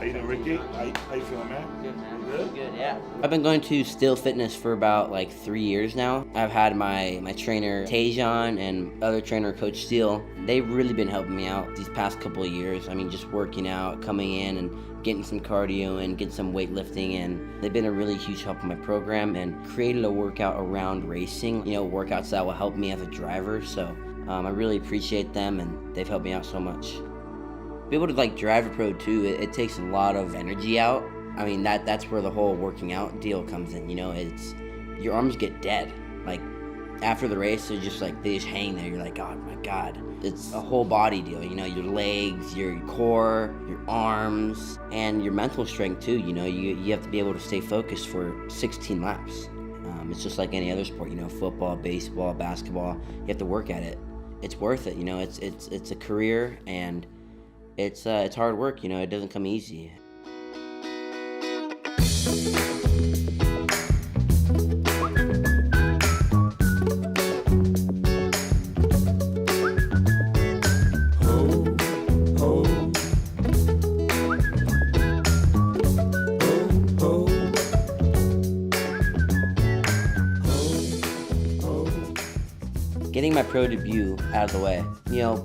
How you doing, Ricky? How you feeling, man? Good, man. Good? Good, yeah. I've been going to Still Fitness for about like 3 years now. I've had my trainer Tajon and other trainer Coach Steele. They've really been helping me out these past couple of years. I mean, just working out, coming in and getting some cardio and getting some weightlifting in. They've been a really huge help in my program and created a workout around racing, workouts that will help me as a driver. So I really appreciate them, and they've helped me out so much. Be able to drive a pro too, it takes a lot of energy out. I mean, that's where the whole working out deal comes in. It's your arms get dead. Like after the race, they just hang there. You're like, oh my God. It's a whole body deal. Your legs, your core, your arms, and your mental strength too. You have to be able to stay focused for 16 laps. It's just like any other sport. Football, baseball, basketball. You have to work at it. It's worth it. It's a career, and it's hard work. It doesn't come easy. Getting my pro debut out of the way,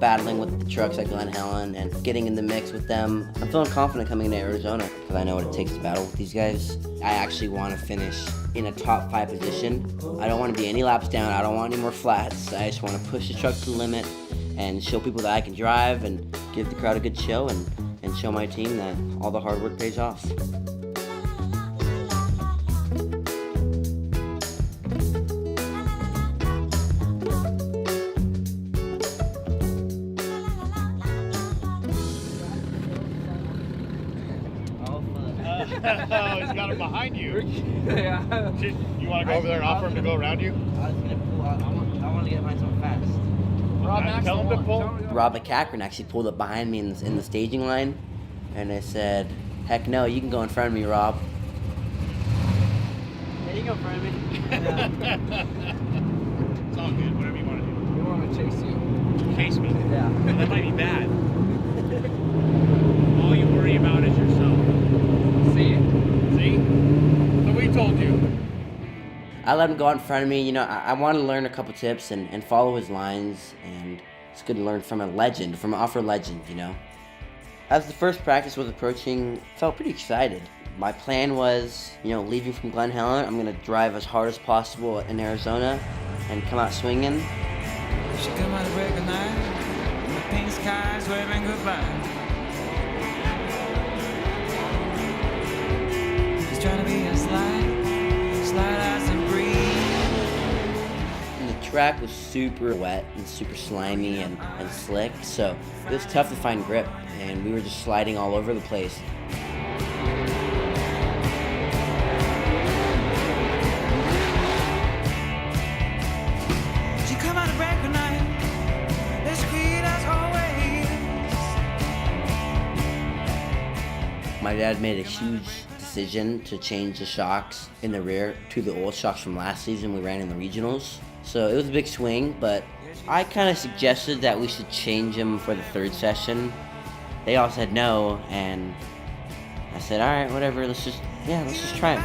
battling with the trucks at Glen Helen and getting in the mix with them. I'm feeling confident coming into Arizona because I know what it takes to battle with these guys. I actually want to finish in a top 5 position. I don't want to be any laps down. I don't want any more flats. I just want to push the truck to the limit and show people that I can drive and give the crowd a good show and show my team that all the hard work pays off. Oh, he's got him behind you. Yeah. You want to go over there and offer him to go around you? I was gonna pull out. I want to get mine so fast. Tell him to pull. Rob McCachran actually pulled up behind me in the staging line, and I said, "Heck no, you can go in front of me, Rob." Yeah, you can go in front of me. It's all good. Whatever you want to do. We want to chase you. Chase me. Yeah. That might be bad. All you worry about is yourself. See? So we told you. I let him go out in front of me. I want to learn a couple tips and follow his lines, and it's good to learn from a legend, from an off-road legend, As the first practice was approaching, I felt pretty excited. My plan was, leaving from Glen Helen, I'm going to drive as hard as possible in Arizona and come out swinging. She come out of break of night, and the pink skies waving goodbye. Trying to be as light as a breeze. And the track was super wet and super slimy and slick, so it was tough to find grip, and we were just sliding all over the place. She come out of break of night, as sweet as always. My dad made a huge decision to change the shocks in the rear to the old shocks from last season we ran in the regionals. So it was a big swing, but I kind of suggested that we should change them for the 3rd session. They all said no, and I said, all right, whatever, let's just try them.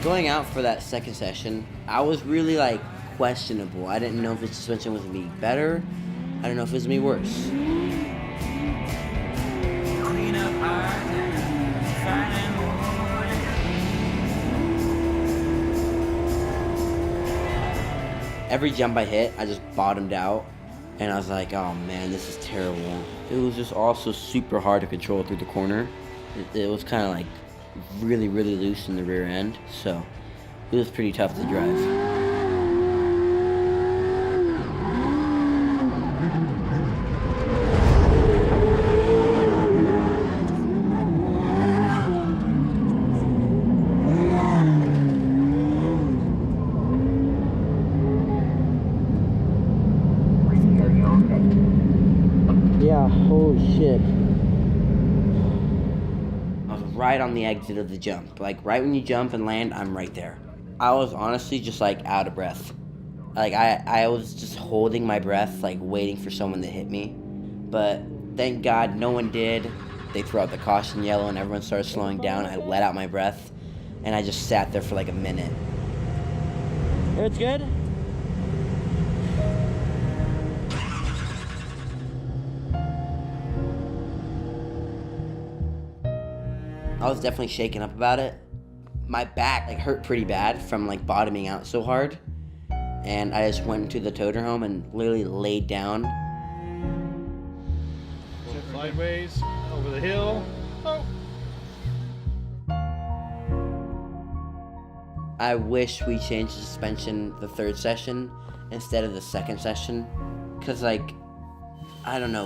Going out for that 2nd session, I was really questionable. I didn't know if the suspension was gonna be better. I didn't know if it was gonna be worse. Every jump I hit, I just bottomed out, and I was like, oh man, this is terrible. It was just also super hard to control through the corner. It was kind of really, really loose in the rear end, so it was pretty tough to drive. Yeah, holy shit. I was right on the exit of the jump. Right when you jump and land, I'm right there. I was honestly just out of breath. I was just holding my breath, waiting for someone to hit me. But Thank God no one did. They threw out the caution yellow and everyone started slowing down. I let out my breath and I just sat there for like a minute. It's good? I was definitely shaken up about it. My back like hurt pretty bad from like bottoming out so hard. And I just went into the toter home and literally laid down. Sideways, over the hill. Oh. I wish we changed the suspension the third session instead of the second session. Cause like, I don't know,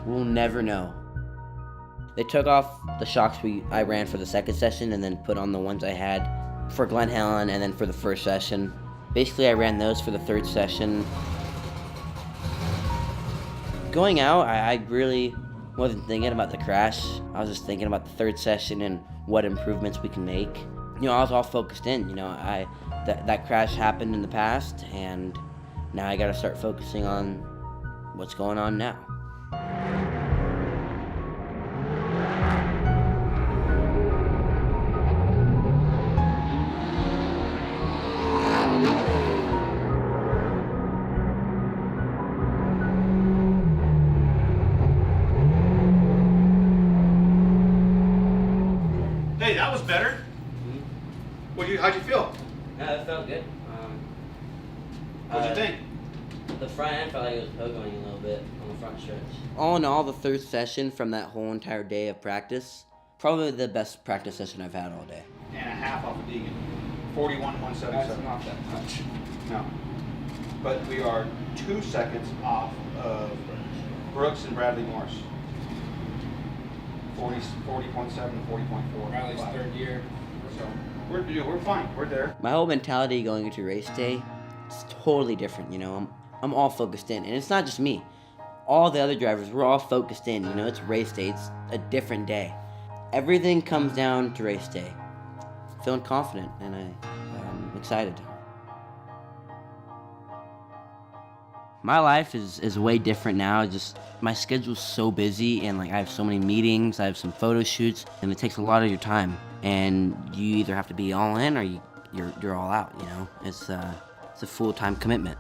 we'll never know. They took off the shocks I ran for the second session and then put on the ones I had for Glen Helen and then for the first session. Basically, I ran those for the third session. Going out, I really wasn't thinking about the crash. I was just thinking about the third session and what improvements we can make. You know, I was all focused in. You know, that crash happened in the past, and now I got to start focusing on what's going on now. Hey, that was better. How'd you feel? Yeah, it felt good. What'd you think? The front end felt like it was pogoing a little bit on the front stretch. All in all, the third session from that whole entire day of practice, probably the best practice session I've had all day. And a half off of Deegan. 41.177. That's not that much. No. But we are 2 seconds off of Brooks and Bradley Morris. 40.7 and 40.4. Riley's third year. So we're fine. We're there. My whole mentality going into race day is totally different, you know. I'm all focused in, and it's not just me. All the other drivers, we're all focused in, you know. It's race day. It's a different day. Everything comes down to race day. Feeling confident, and I'm excited. My life is way different now. Just my schedule's so busy, and like I have so many meetings, I have some photo shoots, and it takes a lot of your time. And you either have to be all in or you're all out. You know, it's a full-time commitment.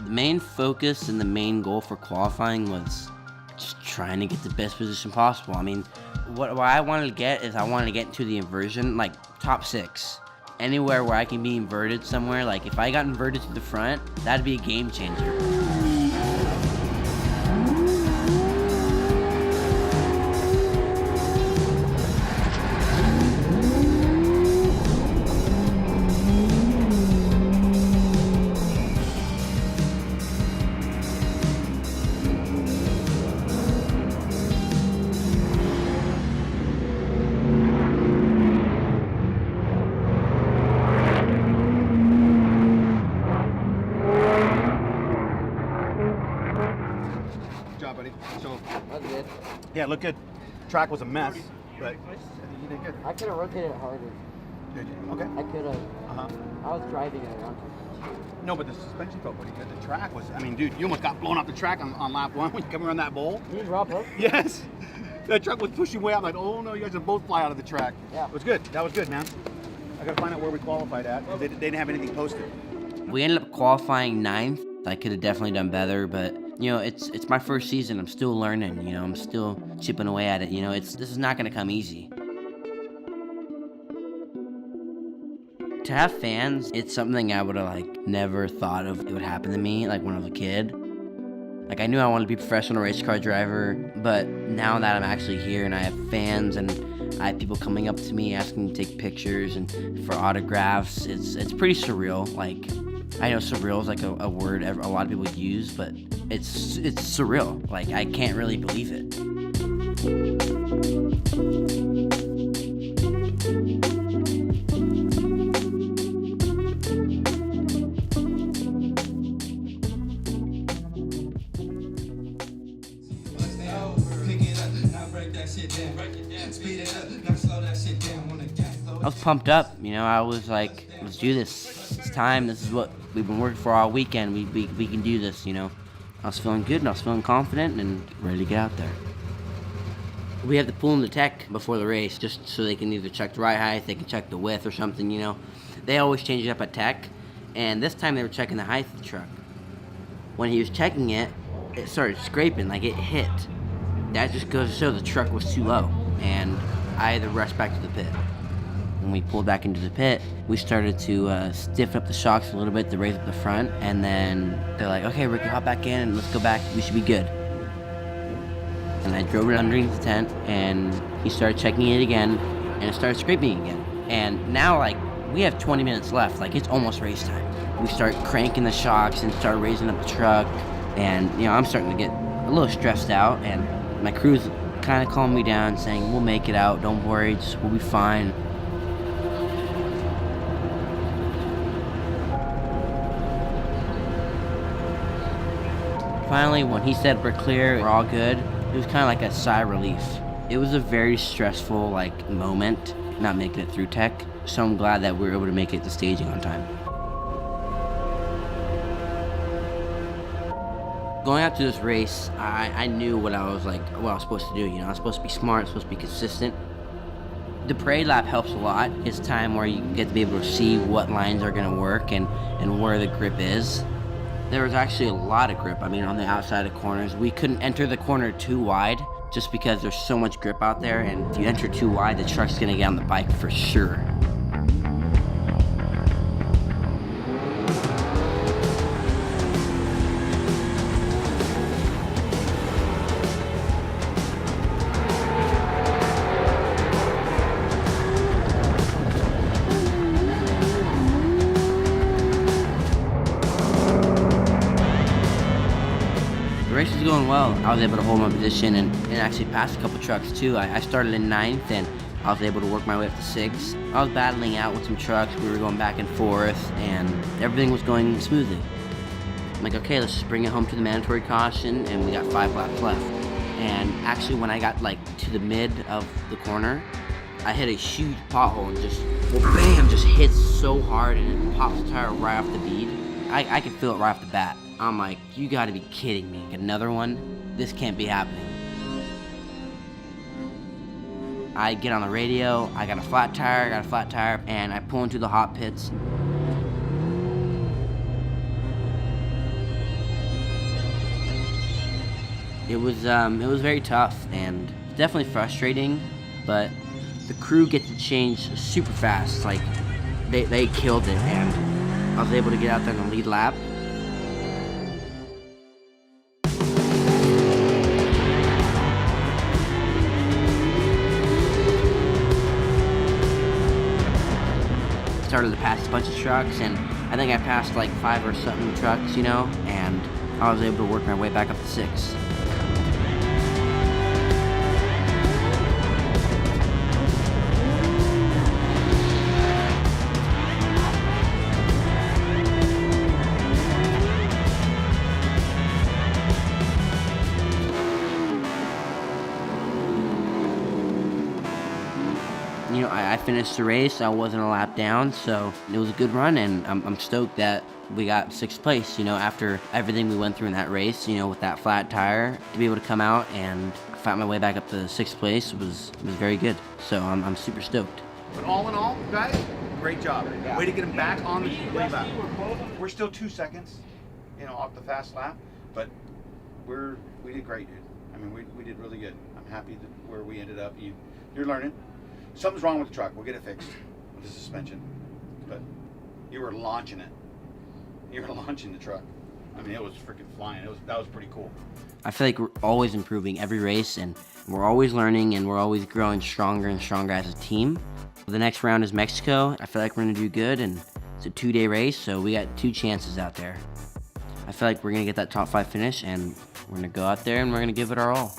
The main focus and the main goal for qualifying was just trying to get the best position possible. I mean, what I wanted to get is I wanted to get into the inversion, like top 6. Anywhere where I can be inverted somewhere, like if I got inverted to the front, that'd be a game changer. Yeah, look good. Track was a mess, but you did good. I could have rotated it harder. Did you? Okay. I could have. Uh-huh. I was driving it around. No, but the suspension felt pretty good. The track was, I mean, dude, you almost got blown off the track on lap 1 when you come around that bowl. You need Rob Hook? Yes. That truck was pushing way out. Like, oh no, you guys will both fly out of the track. Yeah. It was good. That was good, man. I got to find out where we qualified at. They didn't have anything posted. We ended up qualifying 9th. I could have definitely done better, but you know, it's my first season. I'm still learning, you know, I'm still chipping away at it. You know, this is not gonna come easy. To have fans, it's something I would have like never thought of it would happen to me, like when I was a kid. Like I knew I wanted to be a professional race car driver, but now that I'm actually here and I have fans and I have people coming up to me asking to take pictures and for autographs, it's pretty surreal. Like, I know surreal is like a word a lot of people use, but it's surreal. Like, I can't really believe it. I was pumped up, you know. I was like, let's do this. It's time. This is what we've been working for all weekend. We can do this, you know. I was feeling good and I was feeling confident and ready to get out there. We have to pull in the tech before the race just so they can either check the ride height, they can check the width or something, you know. They always change it up at tech, and this time they were checking the height of the truck. When he was checking it, it started scraping, like it hit. That just goes to show the truck was too low, and I had to rush back to the pit. When we pulled back into the pit, we started to stiffen up the shocks a little bit to raise up the front, and then they're like, okay, Ricky, hop back in and let's go back, we should be good. And I drove it underneath the tent, and he started checking it again, and it started scraping again. And now, like, we have 20 minutes left, like it's almost race time. We start cranking the shocks and start raising up the truck, and you know, I'm starting to get a little stressed out, and my crew's kind of calming me down, saying, we'll make it out, don't worry, we'll be fine. Finally, when he said we're clear, we're all good, it was kind of like a sigh of relief. It was a very stressful, like, moment, not making it through tech, so I'm glad that we were able to make it to staging on time. Going out to this race, I knew what I was supposed to do, you know, I was supposed to be smart, I was supposed to be consistent. The parade lap helps a lot. It's time where you get to be able to see what lines are gonna work and where the grip is. There was actually a lot of grip, I mean, on the outside of corners. We couldn't enter the corner too wide just because there's so much grip out there, and if you enter too wide, the truck's gonna get on the bike for sure. The race was going well. I was able to hold my position and actually pass a couple trucks too. I started in 9th and I was able to work my way up to 6th. I was battling out with some trucks. We were going back and forth and everything was going smoothly. I'm like, okay, let's just bring it home to the mandatory caution, and we got 5 laps left. And actually when I got like to the mid of the corner, I hit a huge pothole and just, well, bam, just hit so hard and it pops the tire right off the bead. I could feel it right off the bat. I'm like, you gotta be kidding me. Another one? This can't be happening. I get on the radio, I got a flat tire, and I pull into the hot pits. It was very tough and definitely frustrating, but the crew gets to change super fast. Like, they killed it, and I was able to get out there in the lead lap. Started to pass a bunch of trucks, and I think I passed like 5 or something trucks, you know, and I was able to work my way back up to 6. You know, I finished the race. I wasn't a lap down, so it was a good run, and I'm stoked that we got 6th place, you know, after everything we went through in that race, you know, with that flat tire. To be able to come out and fight my way back up to 6th place was very good. So I'm super stoked. But all in all, guys, great job. Way to get him back on the way back. We're still 2 seconds, you know, off the fast lap, but we did great, dude. I mean, we did really good. I'm happy that where we ended up. You're learning. Something's wrong with the truck. We'll get it fixed with the suspension. But you were launching it. You were launching the truck. I mean, it was freaking flying. That was pretty cool. I feel like we're always improving every race, and we're always learning, and we're always growing stronger and stronger as a team. The next round is Mexico. I feel like we're gonna do good, and it's a 2-day race, so we got 2 chances out there. I feel like we're gonna get that top 5 finish, and we're gonna go out there and we're gonna give it our all.